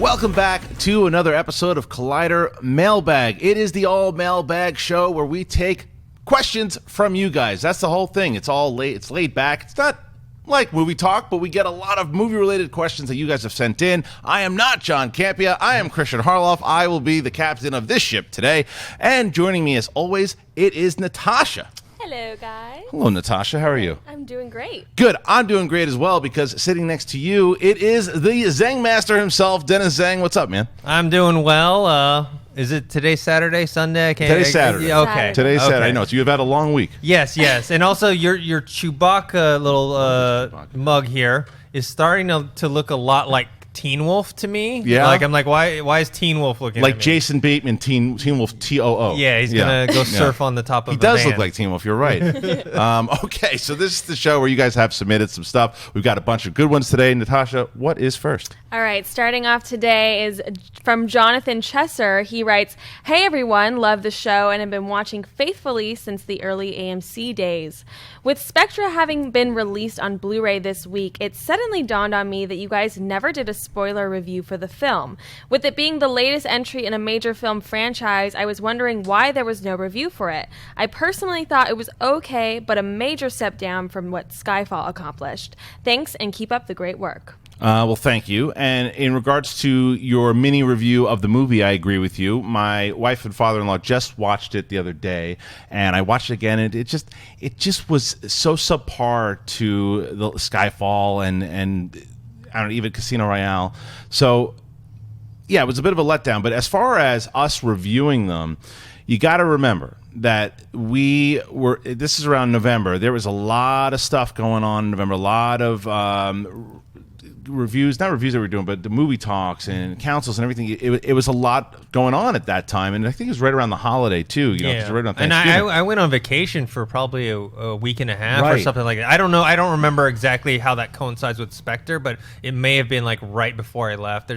Welcome back to another episode of Collider Mailbag. It is the all mailbag show where we take questions from you guys. That's the whole thing. It's laid back. It's not like movie talk, but we get a lot of movie-related questions that you guys have sent in. I am not John Campia. I am Kristian Harloff. I will be the captain of this ship today. And joining me, as always, it is Natasha. Hello, guys. Hello, Natasha. How are you? I'm doing great. Good. I'm doing great as well, because sitting next to you, it is the Tzeng master himself, Dennis Tzeng. What's up, man? I'm doing well. Is it today Saturday, Sunday? Today's Saturday. Okay. Today's Saturday. I know. So you've had a long week. Yes. And also your Chewbacca little mug here is starting to look a lot like Teen Wolf to me. Yeah. I'm like, why is Teen Wolf looking like at me? Jason Bateman, Teen Wolf TOO. Yeah, he's going to go surf on the top of He a does van. look like Teen Wolf. You're right. Okay, so this is the show where you guys have submitted some stuff. We've got a bunch of good ones today. Natasha, what is first? All right, starting off today is from Jonathan Chesser. He writes, "Hey everyone, love the show and have been watching faithfully since the early AMC days. With Spectra having been released on Blu-ray this week, it suddenly dawned on me that you guys never did a spoiler review for the film. With it being the latest entry in a major film franchise, I was wondering why there was no review for it. I personally thought it was okay, but a major step down from what Skyfall accomplished. Thanks and keep up the great work." Well, thank you. And in regards to your mini review of the movie, I agree with you. My wife and father-in-law just watched it the other day, and I watched it again, and it just was so subpar to the Skyfall and I don't know, even Casino Royale. So, yeah, it was a bit of a letdown. But as far as us reviewing them, you got to remember that this is around November. There was a lot of stuff going on in November, a lot of not reviews that we were doing, but the movie talks and councils and everything. It was a lot going on at that time, and I think it was right around the holiday too. You know, 'cause it was right around Thanksgiving. And I went on vacation for probably a week and a half Right. or something like that. I don't know. I don't remember exactly how that coincides with Spectre, but it may have been like right before I left.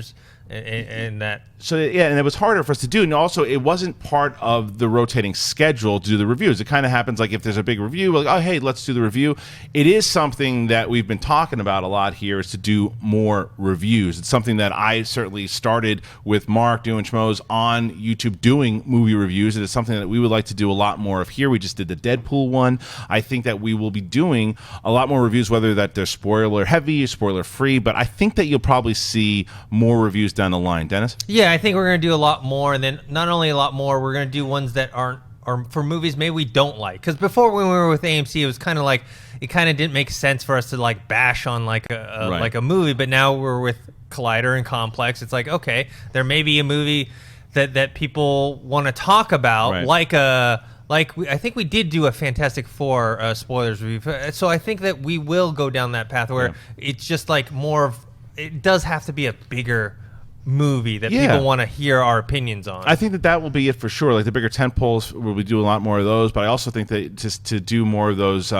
And that. So, yeah, and it was harder for us to do. And also, it wasn't part of the rotating schedule to do the reviews. It kind of happens like if there's a big review, like, oh, hey, let's do the review. It is something that we've been talking about a lot here, is to do more reviews. It's something that I certainly started with Mark doing Schmoes on YouTube doing movie reviews. It is something that we would like to do a lot more of here. We just did the Deadpool one. I think that we will be doing a lot more reviews, whether that they're spoiler heavy, spoiler free, but I think that you'll probably see more reviews down the line. Dennis? Yeah, I think we're going to do a lot more, and then not only a lot more, we're going to do ones that are for movies maybe we don't like. Because before, when we were with AMC, it was kind of like, it kind of didn't make sense for us to like bash on like a movie, but now we're with Collider and Complex. It's like, okay, there may be a movie that people want to talk about, right. I think we did do a Fantastic Four spoilers review. So I think that we will go down that path where it's just like more of, it does have to be a bigger movie that people want to hear our opinions on. I think that will be it for sure. Like the bigger tentpoles, we'll do a lot more of those, but I also think that just to do more of those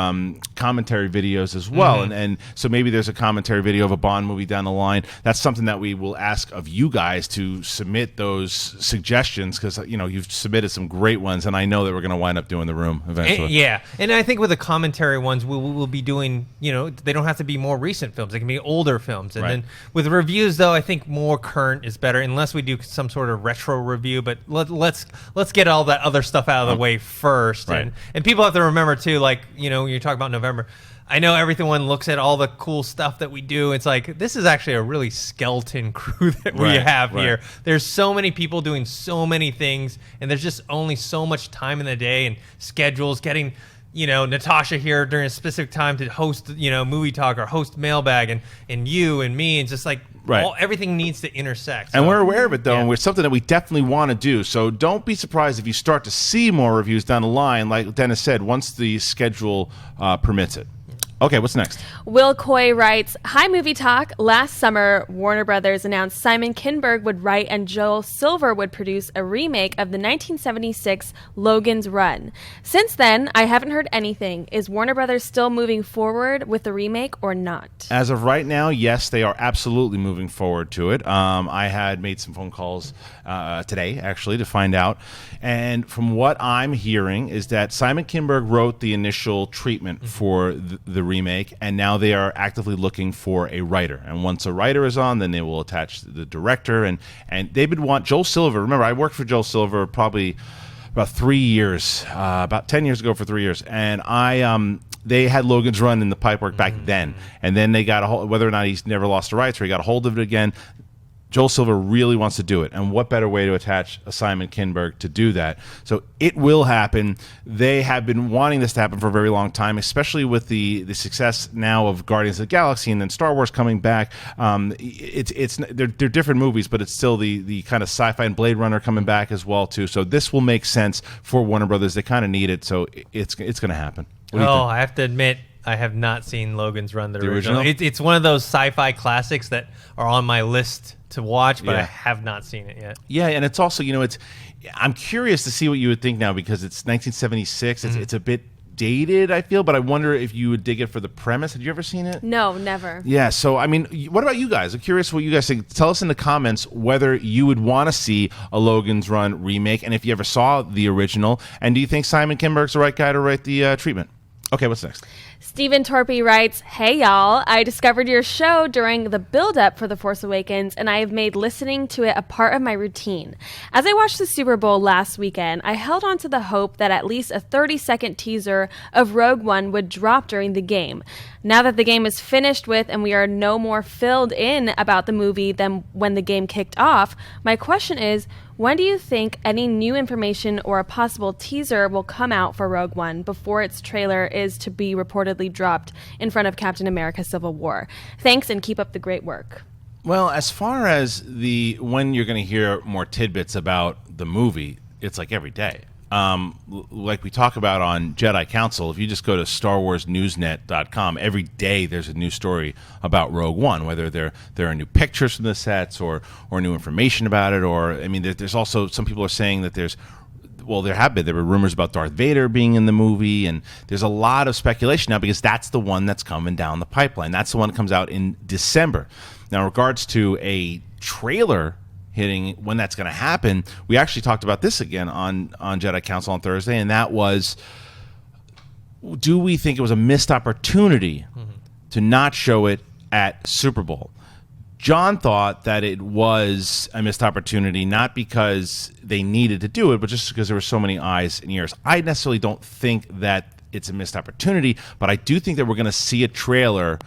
commentary videos as well. Mm-hmm. And so maybe there's a commentary video of a Bond movie down the line. That's something that we will ask of you guys to submit those suggestions, because you've submitted some great ones, and I know that we're going to wind up doing The Room eventually. And I think with the commentary ones, we'll be doing, they don't have to be more recent films. They can be older films. And then with reviews, though, I think more current is better, unless we do some sort of retro review. But let's get all that other stuff out of the way first. Right. And people have to remember too, like, when you talk about November, I know everyone looks at all the cool stuff that we do. It's like, this is actually a really skeleton crew that we have here. There's so many people doing so many things, and there's just only so much time in the day and schedules. Getting Natasha here during a specific time to host, movie talk or host mailbag, and you and me, and just like everything needs to intersect. And we're aware of it, though, and it's something that we definitely want to do. So don't be surprised if you start to see more reviews down the line, like Dennis said, once the schedule permits it. Okay, what's next? Will Coy writes, "Hi, Movie Talk. Last summer, Warner Brothers announced Simon Kinberg would write and Joel Silver would produce a remake of the 1976 Logans Run. Since then, I haven't heard anything. Is Warner Brothers still moving forward with the remake or not?" As of right now, yes, they are absolutely moving forward to it. I had made some phone calls today, actually, to find out. And from what I'm hearing is that Simon Kinberg wrote the initial treatment for the remake, and now they are actively looking for a writer. And once a writer is on, then they will attach the director. And they've been Joel Silver. Remember, I worked for Joel Silver probably about 3 years, about 10 years ago for 3 years, and they had Logan's Run in the pipework back then, and then they got a hold, whether or not he's never lost the rights or he got a hold of it again. Joel Silver really wants to do it, and what better way to attach a Simon Kinberg to do that? So it will happen. They have been wanting this to happen for a very long time, especially with the success now of Guardians of the Galaxy and then Star Wars coming back. They're different movies, but it's still the kind of sci-fi, and Blade Runner coming back as well too. So this will make sense for Warner Brothers. They kind of need it, so it's going to happen. What do you think? I have to admit, I have not seen Logan's Run, the original? It's one of those sci-fi classics that are on my list to watch, but Yeah. I have not seen it yet. Yeah, and it's also, I'm curious to see what you would think now, because it's 1976. It's a bit dated, I feel, but I wonder if you would dig it for the premise. Had you ever seen it? No, never. Yeah, so, I mean, what about you guys? I'm curious what you guys think. Tell us in the comments whether you would want to see a Logan's Run remake, and if you ever saw the original, and do you think Simon Kinberg's the right guy to write the treatment? Okay, what's next? Stephen Torpy writes, "Hey y'all, I discovered your show during the build-up for The Force Awakens, and I have made listening to it a part of my routine. As I watched the Super Bowl last weekend, I held on to the hope that at least a 30-second teaser of Rogue One would drop during the game. Now that the game is finished with and we are no more filled in about the movie than when the game kicked off, my question is, when do you think any new information or a possible teaser will come out for Rogue One before its trailer is to be reportedly dropped in front of Captain America: Civil War? Thanks, and keep up the great work." Well, as far as when you're going to hear more tidbits about the movie, it's like every day. Like we talk about on Jedi Council, if you just go to StarWarsNewsNet.com, every day there's a new story about Rogue One, whether there are new pictures from the sets or new information about it, or, I mean, there's also, some people are saying that there were rumors about Darth Vader being in the movie, and there's a lot of speculation now because that's the one that's coming down the pipeline. That's the one that comes out in December. Now, in regards to a trailer hitting, when that's going to happen, we actually talked about this again on Jedi Council on Thursday, and that was, do we think it was a missed opportunity to not show it at Super Bowl? John thought that it was a missed opportunity, not because they needed to do it, but just because there were so many eyes and ears. I necessarily don't think that it's a missed opportunity, but I do think that we're going to see a trailer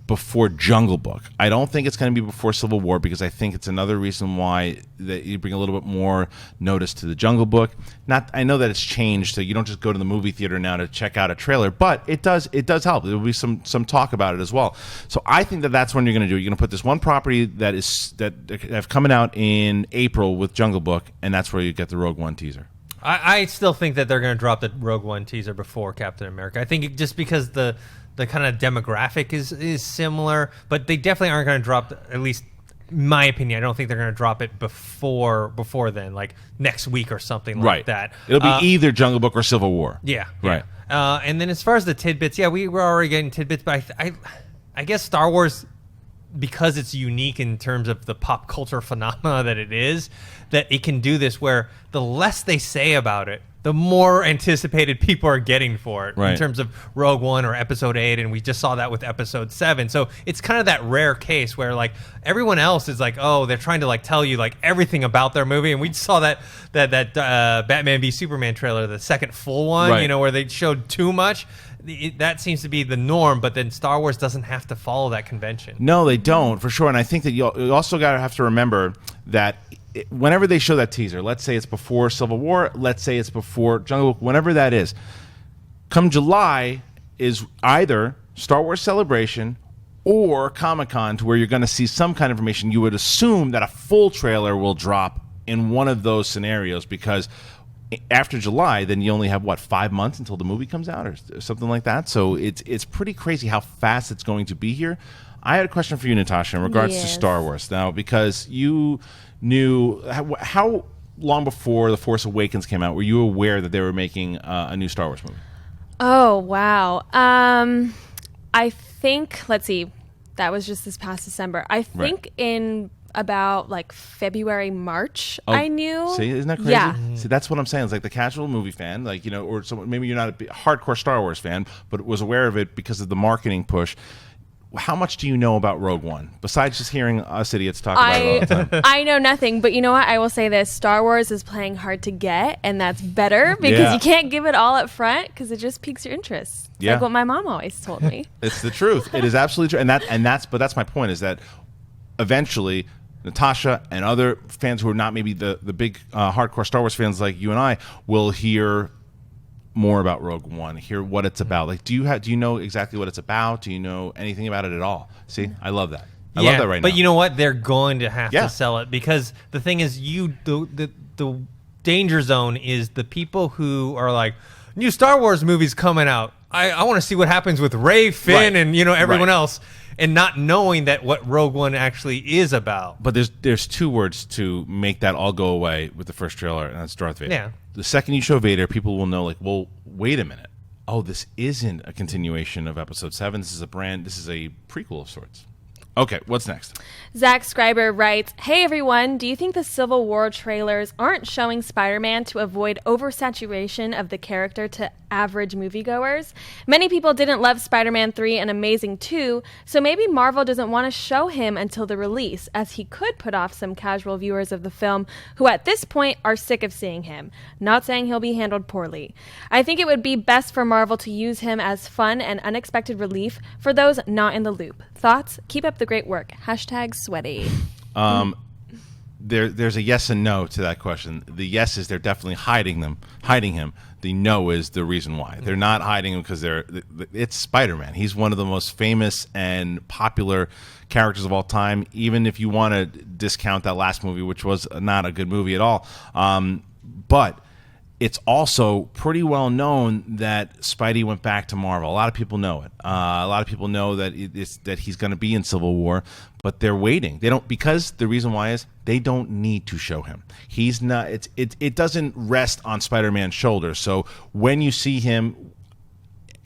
before Jungle Book. I don't think it's going to be before Civil War, because I think it's another reason why that you bring a little bit more notice to the Jungle Book. I know that it's changed, so you don't just go to the movie theater now to check out a trailer, but it does help. There will be some talk about it as well. So I think that that's when you're going to do it. You're going to put this one property that have coming out in April with Jungle Book, and that's where you get the Rogue One teaser. I still think that they're going to drop the Rogue One teaser before Captain America. I think just because the kind of demographic is similar, but they definitely aren't going to drop, at least in my opinion, I don't think they're going to drop it before then, like next week or something like that. It'll be either Jungle Book or Civil War. Yeah. Right. And then as far as the tidbits, we were already getting tidbits, but I guess Star Wars, because it's unique in terms of the pop culture phenomena that it is, that it can do this where the less they say about it, the more anticipated people are getting for it, in terms of Rogue One or Episode 8, and we just saw that with Episode 7. So it's kind of that rare case where, like, everyone else is like, oh, they're trying to, like, tell you, like, everything about their movie, and we saw that Batman v Superman trailer, the second full one, where they showed too much. That seems to be the norm, but then Star Wars doesn't have to follow that convention. No, they don't, for sure. And I think that you also got to have to remember that whenever they show that teaser, let's say it's before Civil War, let's say it's before Jungle Book, whenever that is, come July is either Star Wars Celebration or Comic-Con, to where you're going to see some kind of information. You would assume that a full trailer will drop in one of those scenarios, because after July, then you only have, 5 months until the movie comes out or something like that. So it's pretty crazy how fast it's going to be here. I had a question for you, Natasha, in regards to Star Wars now, because you knew how long before The Force Awakens came out were you aware that they were making a new Star Wars movie? Oh, wow. I think, let's see, that was just this past December. I think in about like February, March. I knew. See, isn't that crazy? Yeah. See, that's what I'm saying. It's like the casual movie fan, like, you know, or someone, maybe you're not a hardcore Star Wars fan, but was aware of it because of the marketing push. How much do you know about Rogue One besides just hearing us idiots talk about it all the time? I know nothing, but you know what? I will say this: Star Wars is playing hard to get, and that's better because you can't give it all up front because it just piques your interest. It's like what my mom always told me. It's the truth. It is absolutely true, and that's my point, is that eventually Natasha and other fans who are not maybe the big hardcore Star Wars fans like you and I will hear more about Rogue One, hear what it's about. Like, do you know exactly what it's about? Do you know anything about it at all? See, I love that. I love that right now. But you know what? They're going to have to sell it, because the thing is, the danger zone is the people who are like, new Star Wars movies coming out. I want to see what happens with Rey, Finn, and everyone else, and not knowing that what Rogue One actually is about. But there's two words to make that all go away with the first trailer, and that's Darth Vader. Yeah. The second you show Vader, people will know, like, well, wait a minute. Oh, this isn't a continuation of Episode 7. This is a prequel of sorts. Okay, what's next? Zach Scriber writes, "Hey everyone, do you think the Civil War trailers aren't showing Spider-Man to avoid oversaturation of the character to average moviegoers? Many people didn't love Spider-Man 3 and Amazing 2, so maybe Marvel doesn't want to show him until the release, as he could put off some casual viewers of the film who at this point are sick of seeing him. Not saying he'll be handled poorly. I think it would be best for Marvel to use him as fun and unexpected relief for those not in the loop. Thoughts? Keep up the great work. #sweaty. There's a yes and no to that question. The yes is they're definitely hiding him. The no is the reason why. They're not hiding him because it's Spider-Man. He's one of the most famous and popular characters of all time, even if you want to discount that last movie, which was not a good movie at all. But it's also pretty well known that Spidey went back to Marvel. A lot of people know it. A lot of people know that that he's going to be in Civil War, but they're waiting. They don't, because the reason why is they don't need to show him. He's not. It doesn't rest on Spider-Man's shoulders. So when you see him,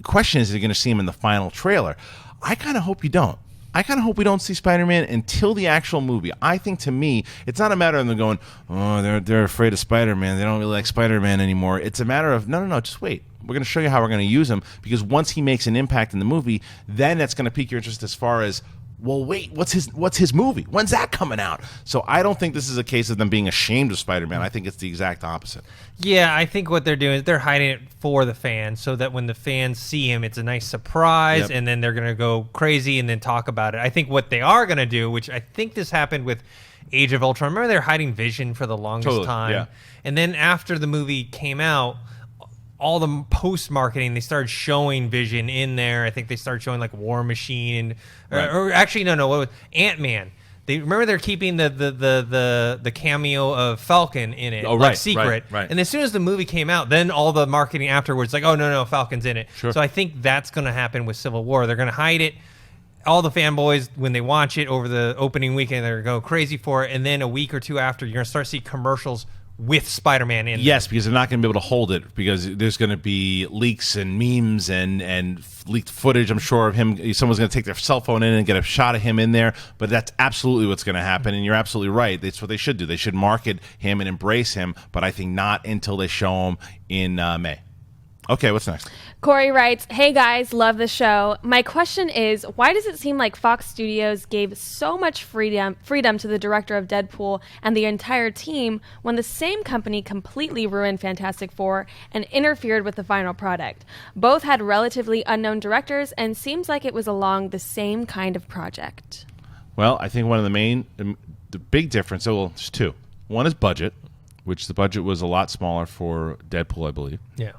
question is, you're going to see him in the final trailer. I kind of hope you don't. I kind of hope we don't see Spider-Man until the actual movie. I think, to me, it's not a matter of them going, oh, they're afraid of Spider-Man. They don't really like Spider-Man anymore. It's a matter of, no, just wait. We're going to show you how we're going to use him, because once he makes an impact in the movie, then that's going to pique your interest as far as, well, wait, what's his movie? When's that coming out? So I don't think this is a case of them being ashamed of Spider-Man. I think it's the exact opposite. Yeah, I think what they're doing is they're hiding it for the fans, so that when the fans see him, it's a nice surprise, and then they're going to go crazy and then talk about it. I think what they are going to do, which I think this happened with Age of Ultron. Remember, they're hiding Vision for the longest time. Yeah. And then after the movie came out, all the post-marketing, they started showing Vision in there. I think they started showing like War Machine, or actually, no, what was Ant-Man? They're keeping the cameo of Falcon in it, secret. Right. And as soon as the movie came out, then all the marketing afterwards, like, oh no, Falcon's in it. Sure. So I think that's going to happen with Civil War. They're going to hide it. All the fanboys, when they watch it over the opening weekend, they're going to go crazy for it. And then a week or two after, you're going to start to see commercials with Spider-Man in Yes, because they're not going to be able to hold it, because there's going to be leaks and memes and leaked footage, I'm sure, of him. Someone's going to take their cell phone in and get a shot of him in there. But that's absolutely what's going to happen, and you're absolutely right. That's what they should do. They should market him and embrace him, but I think not until they show him in May. Okay, what's next? Corey writes, "Hey guys, love the show. My question is, why does it seem like Fox Studios gave so much freedom to the director of Deadpool and the entire team when the same company completely ruined Fantastic Four and interfered with the final product? Both had relatively unknown directors, and seems like it was along the same kind of project." Well, I think one of the big difference, there's two. One is budget, which the budget was a lot smaller for Deadpool, I believe. Yeah.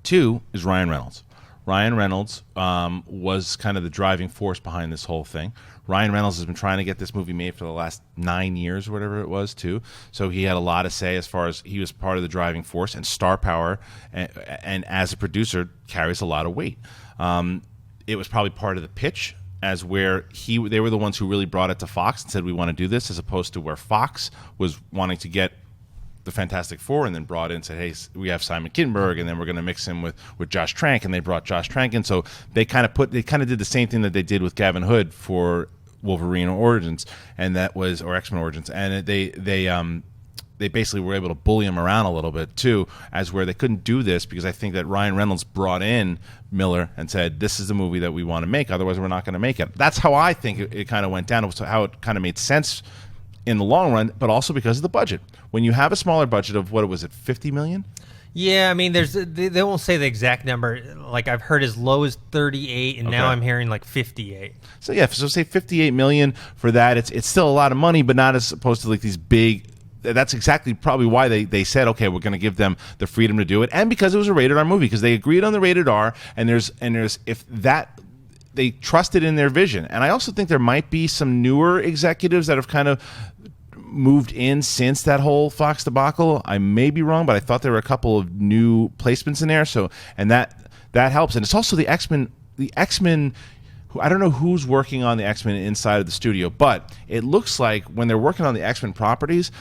Two is Ryan Reynolds. Ryan Reynolds was kind of the driving force behind this whole thing. Ryan Reynolds has been trying to get this movie made for the last 9 years, or whatever it was, too. So he had a lot to say as far as he was part of the driving force, and star power, and as a producer, carries a lot of weight. It was probably part of the pitch, as where they were the ones who really brought it to Fox and said, we want to do this, as opposed to where Fox was wanting to get the Fantastic Four and then brought in and said, hey, we have Simon Kinberg, and then we're going to mix him with Josh Trank, and they brought Josh Trank in. So they kind of did the same thing that they did with Gavin Hood for Wolverine Origins, and that was or X-Men Origins, and they basically were able to bully him around a little bit too, as where they couldn't do this because I think that Ryan Reynolds brought in Miller and said, this is the movie that we want to make, otherwise we're not going to make it. That's how I think it kind of went down. It was how it kind of made sense in the long run, but also because of the budget. When you have a smaller budget of, what was it, $50 million? Yeah, I mean, they won't say the exact number. Like, I've heard as low as 38, and now I'm hearing like 58. So yeah, so say $58 million for that. It's still a lot of money, but not as opposed to like these big. That's exactly probably why they said, okay, we're going to give them the freedom to do it, and because it was a rated R movie, because they agreed on the rated R, and there's if that they trusted in their vision. And I also think there might be some newer executives that have kind of moved in since that whole Fox debacle. I may be wrong, but I thought there were a couple of new placements in there. So, and that helps. And it's also the X-Men. The X-Men. I don't know who's working on the X-Men inside of the studio, but it looks like when they're working on the X-Men properties,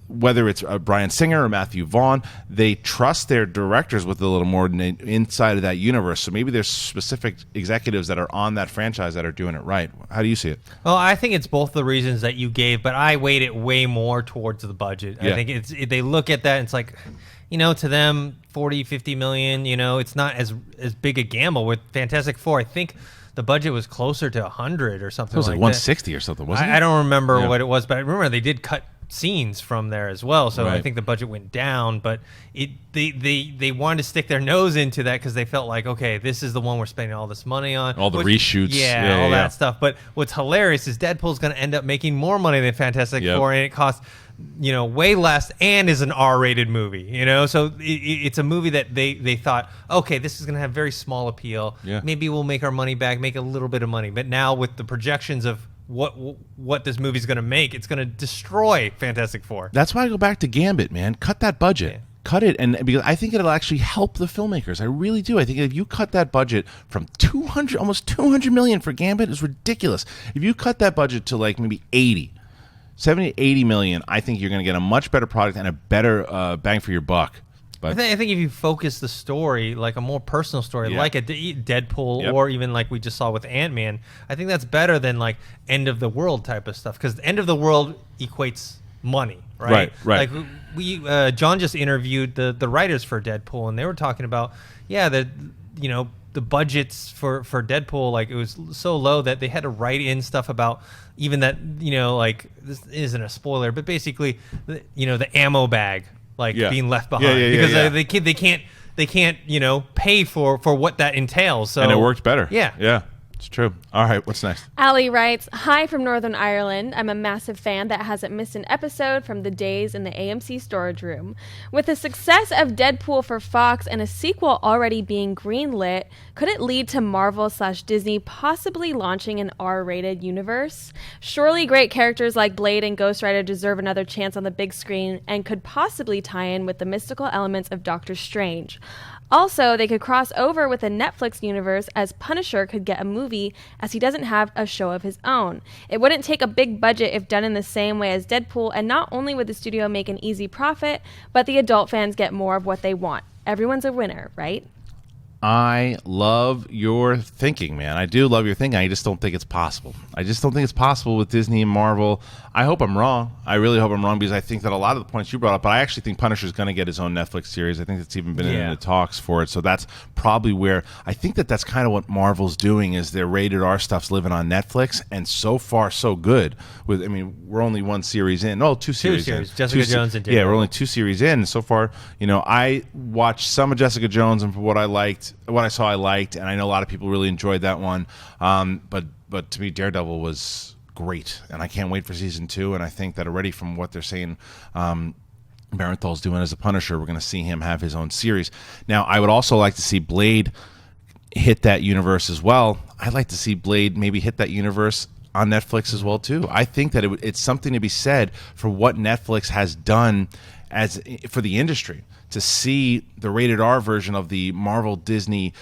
whether it's Bryan Singer or Matthew Vaughn, they trust their directors with a little more inside of that universe. So maybe there's specific executives that are on that franchise that are doing it right. How do you see it? Well, I think it's both the reasons that you gave, but I weighed it way more towards the budget. Yeah. I think they look at that and it's like, to them, 40, 50 million, it's not as big a gamble. With Fantastic Four, I think the budget was closer to 100 or something. It was like 160 or something, wasn't it? I don't remember what it was, but I remember they did cut scenes from there as well. So right. I think the budget went down, but they wanted to stick their nose into that because they felt like, okay, this is the one we're spending all this money on. All the reshoots. Yeah, that stuff. But what's hilarious is Deadpool's going to end up making more money than Fantastic Four, and it costs way less and is an R-rated movie, so it's a movie that they thought, okay, this is going to have very small appeal. Yeah. Maybe we'll make our money back, make a little bit of money. But now with the projections of what this movie's going to make, it's going to destroy Fantastic Four. That's why I go back to Gambit, man. Cut that budget. Yeah. Cut it, and because I think it'll actually help the filmmakers. I really do. I think if you cut that budget from almost $200 million for Gambit, is ridiculous. If you cut that budget to like maybe 70 to 80 million, I think you're going to get a much better product and a better bang for your buck. But I think if you focus the story, like a more personal story, like a Deadpool, or even like we just saw with Ant-Man, I think that's better than like end of the world type of stuff, because end of the world equates money, right? Right. Like John just interviewed the writers for Deadpool, and they were talking about the budgets for Deadpool, like it was so low that they had to write in stuff about even that, like this isn't a spoiler, but basically, the ammo bag being left behind because they can't pay for what that entails. So and it worked better. Yeah. It's true. All right, what's next? Allie writes, hi from Northern Ireland. I'm a massive fan that hasn't missed an episode from the days in the AMC storage room. With the success of Deadpool for Fox and a sequel already being greenlit, could it lead to Marvel/Disney possibly launching an R-rated universe? Surely great characters like Blade and Ghost Rider deserve another chance on the big screen and could possibly tie in with the mystical elements of Doctor Strange. Also, they could cross over with the Netflix universe, as Punisher could get a movie as he doesn't have a show of his own. It wouldn't take a big budget if done in the same way as Deadpool, and not only would the studio make an easy profit, but the adult fans get more of what they want. Everyone's a winner, right? I love your thinking, man. I do love your thinking. I just don't think it's possible. I just don't think it's possible with Disney and Marvel. I hope I'm wrong. I really hope I'm wrong, because I think that a lot of the points you brought up, but I actually think Punisher's going to get his own Netflix series. I think it's even been in the talks for it. So that's probably where I think that's kind of what Marvel's doing, is their rated R stuff's living on Netflix, and so far so good. We're only one series in. No, two series in. Jessica Jones and Daredevil. Yeah, we're only 2 series in. So far, I watched some of Jessica Jones, and for what I saw I liked, and I know a lot of people really enjoyed that one. But to me, Daredevil was great, and I can't wait for season 2. And I think that already from what they're saying, Barenthal's doing as a Punisher, we're going to see him have his own series. Now, I would also like to see Blade hit that universe as well. I'd like to see Blade maybe hit that universe on Netflix as well too. I think that it's something to be said for what Netflix has done for the industry. To see the rated R version of the Marvel Disney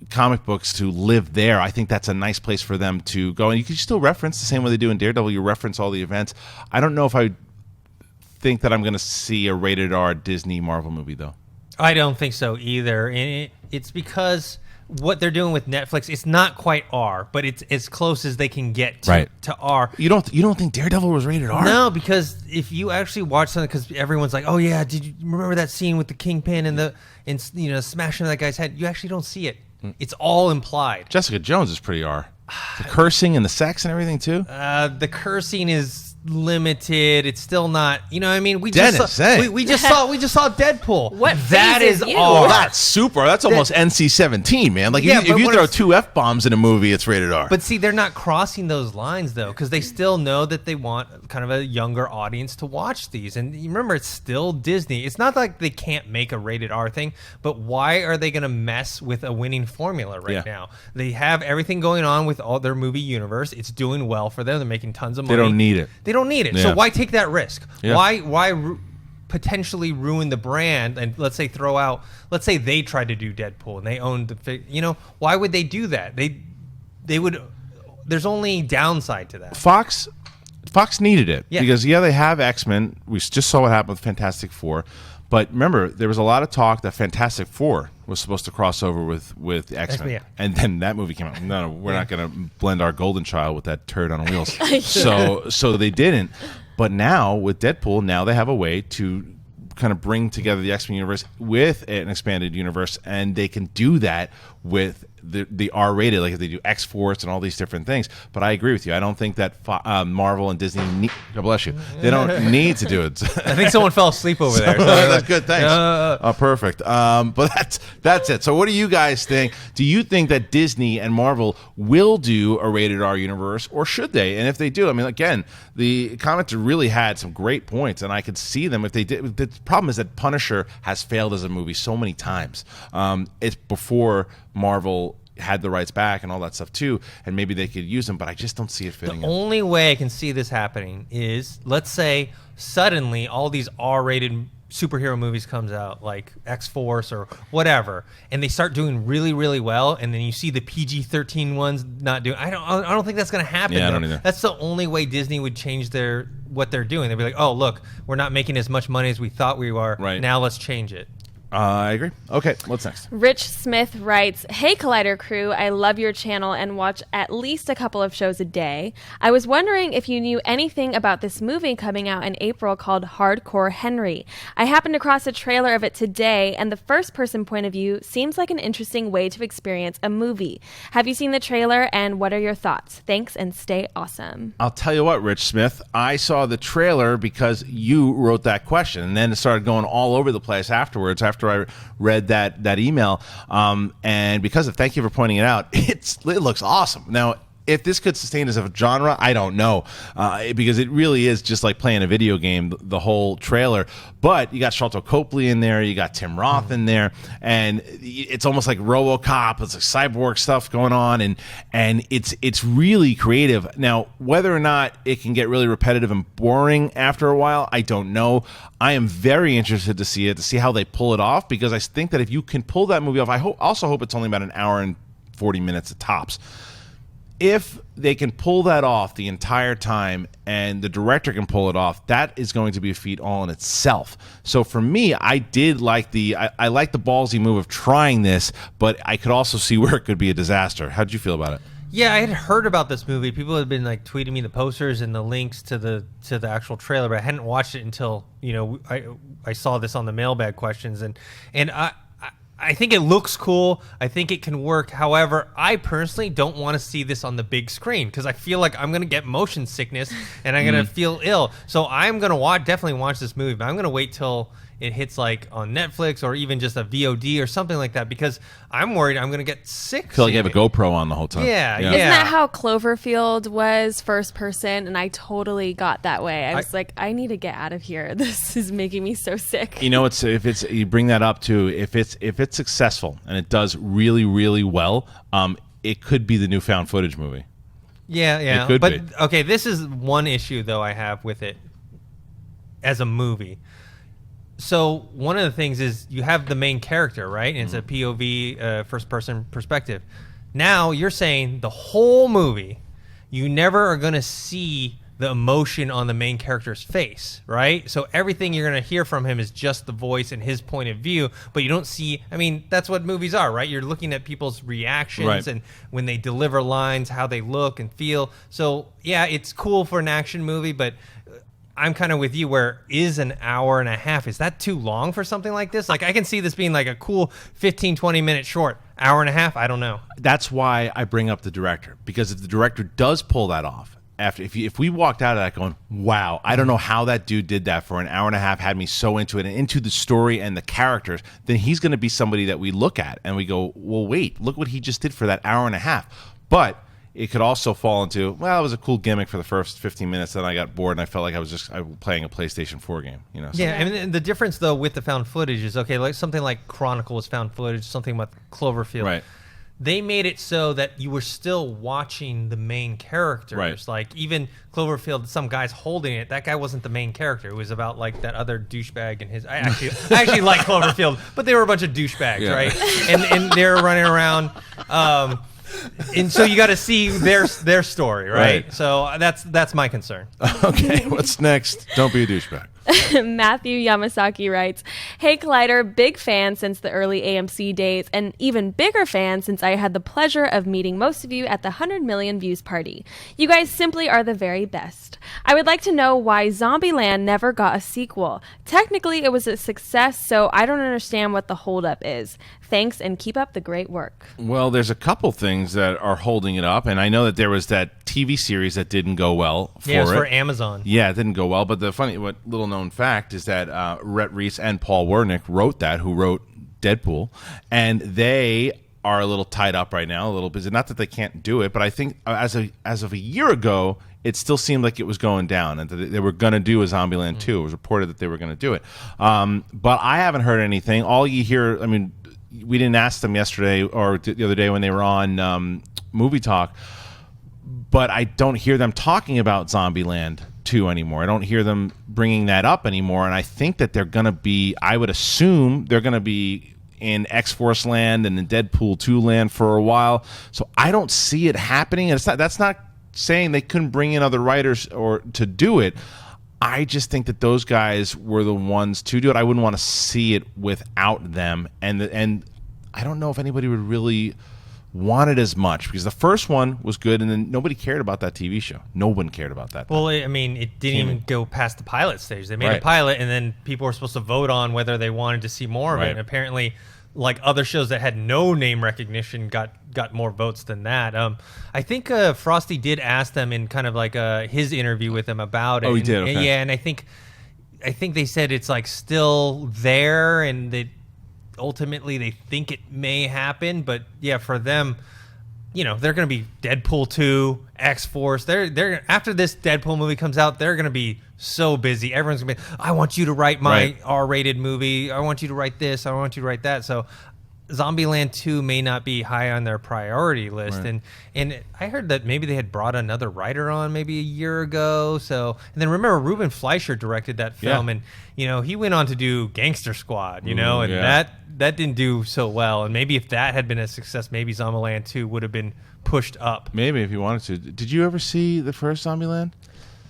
comic books to live there, I think that's a nice place for them to go. And you can still reference the same way they do in Daredevil. You reference all the events. I don't know if I think that I'm going to see a rated R Disney Marvel movie, though. I don't think so either. And it's because what they're doing with Netflix, it's not quite R, but it's as close as they can get to R. You don't think Daredevil was rated R? No, because if you actually watch something, because everyone's like, oh yeah, did you remember that scene with the Kingpin and smashing that guy's head? You actually don't see it. It's all implied. Jessica Jones is pretty R. The cursing and the sex and everything too. The cursing is limited. It's still not. You know what I mean? We Dennis, just saw, we just saw Deadpool. What that is you? R. Oh, that's super. That's almost NC-17, man. Like if you throw 2 F-bombs in a movie, it's rated R. But see, they're not crossing those lines though, because they still know that they want kind of a younger audience to watch these. And you remember, it's still Disney. It's not like they can't make a rated R thing, but why are they going to mess with a winning formula right now? They have everything going on with all their movie universe. It's doing well for them. They're making tons of money. They don't need it. They don't need it. Yeah. So why take that risk? Yeah. Why potentially ruin the brand? And let's say they tried to do Deadpool and they owned why would they do that? They would. There's only downside to that. Fox needed it because they have X-Men. We just saw what happened with Fantastic Four. But remember, there was a lot of talk that Fantastic Four was supposed to cross over with X-Men. And then that movie came out. No, we're not going to blend our golden child with that turd on wheels. So they didn't. But now, with Deadpool, now they have a way to kind of bring together the X-Men universe with an expanded universe, and they can do that with the R-rated, like if they do X-Force and all these different things. But I agree with you. I don't think that Marvel and Disney God bless you. They don't need to do it. I think someone fell asleep over there. That's good. Thanks. Perfect. But that's it. So what do you guys think? Do you think that Disney and Marvel will do a rated R universe, or should they? And if they do, I mean, again, the commenter really had some great points, and I could see them if they did. The problem is that Punisher has failed as a movie so many times. It's before Marvel had the rights back and all that stuff too, and maybe they could use them, but I just don't see it fitting. The only way I can see this happening is, let's say suddenly all these R-rated superhero movies comes out, like X-Force or whatever, and they start doing really, really well, and then you see the PG-13 ones not doing. I don't think that's going to happen. Yeah, I don't either. That's the only way Disney would change what they're doing. They'd be like, oh, look, we're not making as much money as we thought we were. Right. Now let's change it. I agree. Okay, what's next? Rich Smith writes, "Hey Collider crew, I love your channel and watch at least a couple of shows a day. I was wondering if you knew anything about this movie coming out in April called Hardcore Henry. I happened across a trailer of it today, and the first-person point of view seems like an interesting way to experience a movie. Have you seen the trailer, and what are your thoughts? Thanks, and stay awesome." I'll tell you what, Rich Smith, I saw the trailer because you wrote that question, and then it started going all over the place afterwards, after I read that email, and thank you for pointing it out. It looks awesome. Now, if this could sustain as a genre, I don't know, because it really is just like playing a video game, the whole trailer. But you got Sharlto Copley in there, you got Tim Roth in there, and it's almost like RoboCop. It's like cyborg stuff going on, and it's really creative. Now, whether or not it can get really repetitive and boring after a while, I don't know. I am very interested to see how they pull it off, because I think that if you can pull that movie off, I also hope it's only about an hour and 40 minutes at tops. If they can pull that off the entire time and the director can pull it off, that is going to be a feat all in itself. So for me, I did like I like the ballsy move of trying this, but I could also see where it could be a disaster. How did you feel about it? Yeah, I had heard about this movie. People had been like tweeting me the posters and the links to the actual trailer, but I hadn't watched it until I saw this on the mailbag questions, and I think it looks cool. I think it can work. However, I personally don't want to see this on the big screen, because I feel like I'm going to get motion sickness and I'm going to feel ill. So I'm going to definitely watch this movie, but I'm going to wait till it hits like on Netflix or even just a VOD or something like that, because I'm worried I'm going to get sick. Feel like you have a GoPro on the whole time. Yeah. Isn't that how Cloverfield was first person? And I totally got that way. I was like, I need to get out of here. This is making me so sick. You know, you bring that up too. If it's successful and it does really, really well, it could be the new found footage movie. Yeah. It could be. Okay, this is one issue though I have with it as a movie. So one of the things is you have the main character, right? And it's a POV, first-person perspective. Now you're saying the whole movie, you never are going to see the emotion on the main character's face, right? So everything you're going to hear from him is just the voice and his point of view, but you don't see, I mean, that's what movies are, right? You're looking at people's reactions and when they deliver lines, how they look and feel. So yeah, it's cool for an action movie, but I'm kind of with you where is an hour and a half. Is that too long for something like this? Like I can see this being like a cool 15, 20 minute short. Hour and a half? I don't know. That's why I bring up the director, because if the director does pull that off, if we walked out of that going, wow, I don't know how that dude did that for an hour and a half, had me so into it and into the story and the characters, then he's going to be somebody that we look at and we go, well, wait, look what he just did for that hour and a half. But it could also fall into, well, it was a cool gimmick for the first 15 minutes, then I got bored and I felt like I was playing a PlayStation 4 game. You know. So. Yeah, I mean, the difference though with the found footage is okay, like something like Chronicle was found footage, something with Cloverfield. Right. They made it so that you were still watching the main characters. Right. Like even Cloverfield, some guy's holding it. That guy wasn't the main character. It was about like that other douchebag and his. I actually like Cloverfield, but they were a bunch of douchebags, right? And they're running around. And so you got to see their story, right? So that's my concern. Okay, what's next? Don't be a douchebag. Matthew Yamasaki writes, "Hey Collider, big fan since the early AMC days, and even bigger fan since I had the pleasure of meeting most of you at the 100 million views party. You guys simply are the very best. I would like to know why Zombieland never got a sequel. Technically, it was a success, so I don't understand what the holdup is. Thanks, and keep up the great work." Well, there's a couple things that are holding it up, and I know that there was that TV series that didn't go well for it was for Amazon. Yeah, it didn't go well, but the little known fact is that Rhett Reese and Paul Wernick who wrote Deadpool, and they are a little tied up right now, a little busy. Not that they can't do it, but I think as of a year ago, it still seemed like it was going down, and that they were going to do a Zombieland 2. It was reported that they were going to do it, but I haven't heard anything. All you hear, I mean, we didn't ask them yesterday or the other day when they were on Movie Talk, but I don't hear them talking about Zombieland 2 anymore. I don't hear them bringing that up anymore, and I think that they're going to be, I would assume they're going to be in X-Force land and in Deadpool 2 land for a while, so I don't see it happening. And that's not saying they couldn't bring in other writers or to do it. I just think that those guys were the ones to do it. I wouldn't want to see it without them, and I don't know if anybody would really want it as much, because the first one was good, and then nobody cared about that TV show. No one cared about that. Well, I mean, it didn't even go past the pilot stage. They made a pilot, and then people were supposed to vote on whether they wanted to see more of it. And apparently, like other shows that had no name recognition, got more votes than that. I think Frosty did ask them in kind of like his interview with them about it. Oh, he did. Okay. Yeah, and I think they said it's like still there, and that ultimately they think it may happen. But yeah, for them, you know, they're going to be Deadpool 2, X-Force. They're after this Deadpool movie comes out, they're going to be so busy. Everyone's going to be, I want you to write my R-rated movie. I want you to write this. I want you to write that. So Zombieland 2 may not be high on their priority list. And I heard that maybe they had brought another writer on maybe a year ago. So, and then remember, Ruben Fleischer directed that film, and you know, he went on to do Gangster Squad, you know, and that didn't do so well. And maybe if that had been a success, maybe Zombieland 2 would have been pushed up. Maybe if you wanted to. Did you ever see the first Zombieland?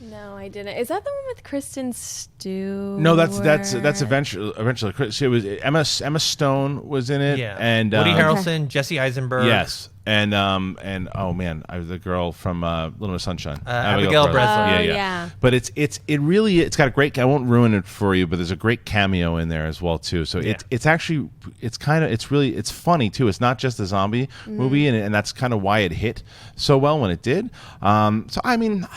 No, I didn't. Is that the one with Kristen Stewart? No, that's eventually. It was Emma Stone was in it, and Woody Harrelson, Jesse Eisenberg. Yes, and oh man, the girl from Little Miss Sunshine, Abigail Breslin. Yeah. But it's got a great. I won't ruin it for you, but there's a great cameo in there as well too. So it's actually it's funny too. It's not just a zombie movie, and that's kind of why it hit so well when it did. So I mean,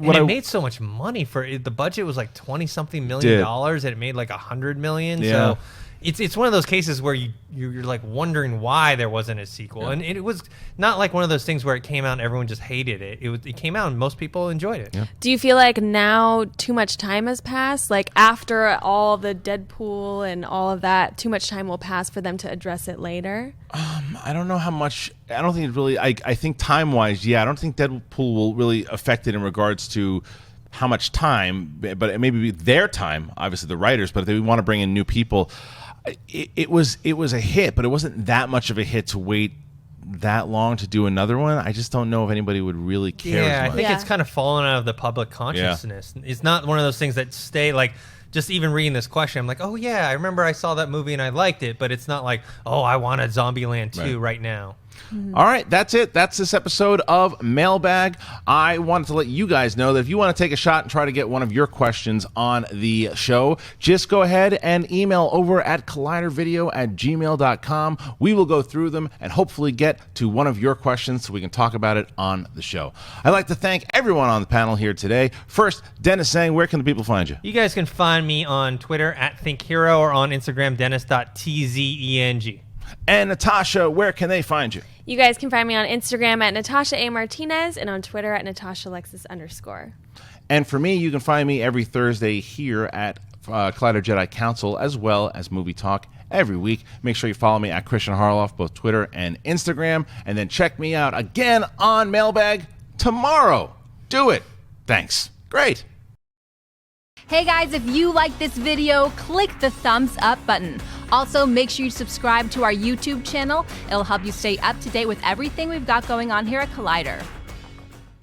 it made so much money for it. The budget was like $20-something million, and it made like $100 million. Yeah. So it's one of those cases where you're like wondering why there wasn't a sequel, and it was not like one of those things where it came out and everyone just hated it. It came out and most people enjoyed it. Yeah. Do you feel like now too much time has passed? Like after all the Deadpool and all of that, too much time will pass for them to address it later? I don't know how much. I don't think it really. I think time wise, I don't think Deadpool will really affect it in regards to how much time, but it may be their time, obviously the writers, but if they want to bring in new people, it was a hit, but it wasn't that much of a hit to wait that long to do another one, I just don't know if anybody would really care Yeah, as I much. think it's kind of fallen out of the public consciousness. It's not one of those things that stay like. Just even reading this question, I'm like, oh yeah, I remember I saw that movie and I liked it, but it's not like, oh, I want a Zombieland 2 right now. All right, that's it. That's this episode of Mailbag. I wanted to let you guys know that if you want to take a shot and try to get one of your questions on the show, just go ahead and email over at collidervideo@gmail.com. We will go through them and hopefully get to one of your questions so we can talk about it on the show. I'd like to thank everyone on the panel here today. First, Dennis Tzeng, where can the people find you? You guys can find me on Twitter @ThinkHero or on Instagram, Dennis.tzeng. And Natasha, where can they find you? You guys can find me on Instagram @Natasha A. Martinez and on Twitter @NatashaLexis_. And for me, you can find me every Thursday here at Collider Jedi Council, as well as Movie Talk every week. Make sure you follow me at Kristian Harloff, both Twitter and Instagram. And then check me out again on Mailbag tomorrow. Do it. Thanks. Great. Hey guys, if you like this video, click the thumbs up button. Also, make sure you subscribe to our YouTube channel. It'll help you stay up to date with everything we've got going on here at Collider.